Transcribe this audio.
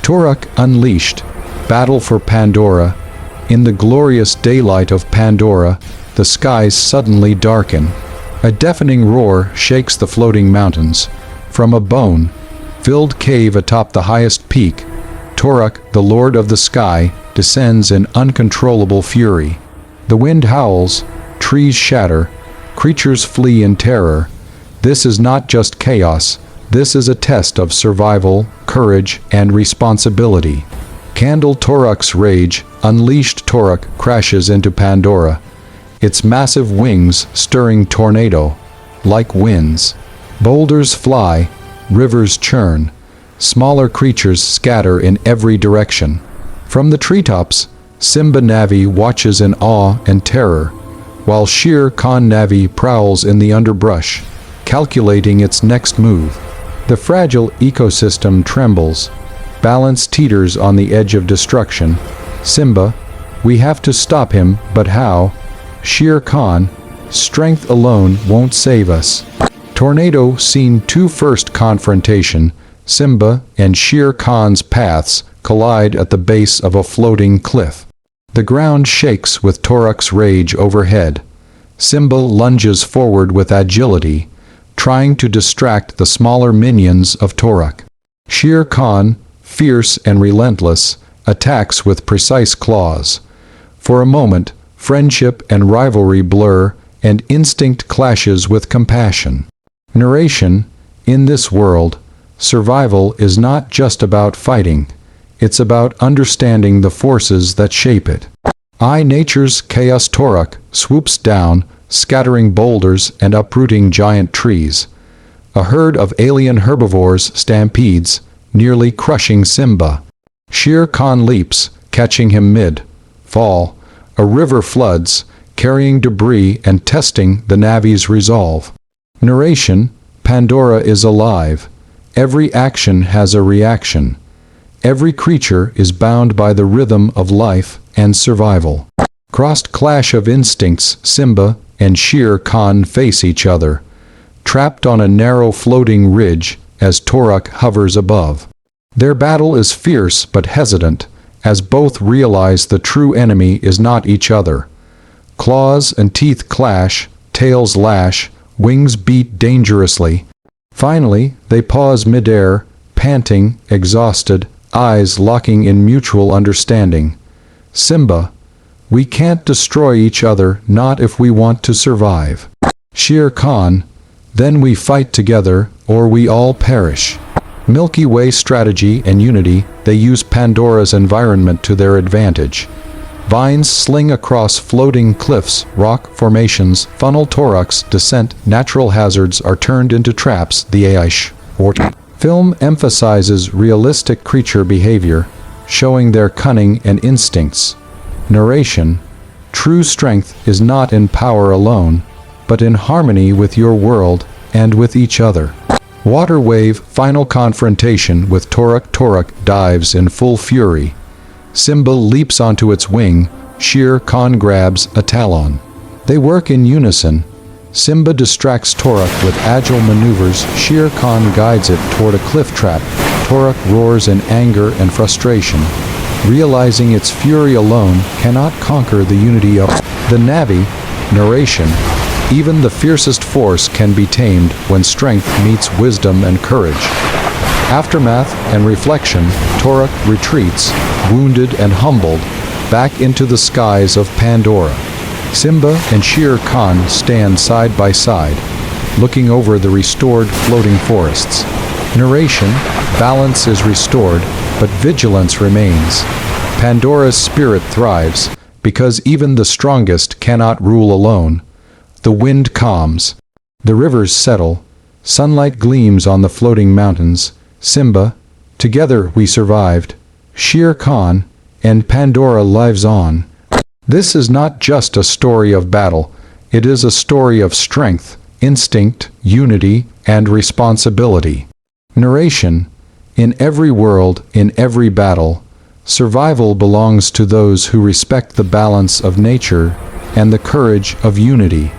Toruk unleashed. Battle for Pandora. In the glorious daylight of Pandora, the skies suddenly darken. A deafening roar shakes the floating mountains. From a bone-filled cave atop the highest peak, Toruk, the Lord of the Sky, descends in uncontrollable fury. The wind howls, trees shatter, creatures flee in terror. This is not just chaos, this is a test of survival, courage, and responsibility. Candle Toruk's rage, unleashed Toruk crashes into Pandora, its massive wings stirring tornado, like winds. Boulders fly, rivers churn, smaller creatures scatter in every direction. From the treetops, Simba Navi watches in awe and terror, while Shere Navi prowls in the underbrush, calculating its next move. The fragile ecosystem trembles. Balance teeters on the edge of destruction. Simba, we have to stop him, but how? Shere Khan, strength alone won't save us. Tornado Scene 2 First confrontation. Simba and Shere Khan's paths collide at the base of a floating cliff. The ground shakes with Toruk's rage overhead. Simba lunges forward with agility, trying to distract the smaller minions of Toruk. Shere Khan, fierce and relentless, attacks with precise claws. For a moment, friendship and rivalry blur, and instinct clashes with compassion. Narration: in this world, survival is not just about fighting. It's about understanding the forces that shape it. Nature's chaos. Toruk swoops down, scattering boulders and uprooting giant trees. A herd of alien herbivores stampedes, nearly crushing Simba. Shere Khan leaps, catching him mid-fall. A river floods, carrying debris and testing the Navi's resolve. Narration: Pandora is alive. Every action has a reaction. Every creature is bound by the rhythm of life and survival. Crossed clash of instincts. Simba and Shere Khan face each other, trapped on a narrow floating ridge as Toruk hovers above. Their battle is fierce but hesitant, as both realize the true enemy is not each other. Claws and teeth clash, tails lash, wings beat dangerously. Finally, they pause midair, panting, exhausted, eyes locking in mutual understanding. Simba: we can't destroy each other, not if we want to survive. Shere Khan: then we fight together, or we all perish. Milky Way strategy and unity. They use Pandora's environment to their advantage. Vines sling across floating cliffs, rock formations funnel Toruk's descent. Natural hazards are turned into traps. The Aish film emphasizes realistic creature behavior, showing their cunning and instincts. Narration: true strength is not in power alone, but in harmony with your world and with each other. Water wave final confrontation with Toruk. Toruk dives in full fury. Simba leaps onto its wing. Shere Khan grabs a talon. They work in unison. Simba distracts Toruk with agile maneuvers. Shere Khan guides it toward a cliff trap. Toruk roars in anger and frustration, realizing its fury alone cannot conquer the unity of the Navi. Narration: even the fiercest force can be tamed when strength meets wisdom and courage. Aftermath and reflection. Toruk retreats, wounded and humbled, back into the skies of Pandora. Simba and Shere Khan stand side by side, looking over the restored floating forests. Narration: balance is restored, but vigilance remains. Pandora's spirit thrives, because even the strongest cannot rule alone. The wind calms. The rivers settle. Sunlight gleams on the floating mountains. Simba: together we survived. Shere Khan: and Pandora lives on. This is not just a story of battle, it is a story of strength, instinct, unity, and responsibility. Narration: in every world, in every battle, survival belongs to those who respect the balance of nature and the courage of unity.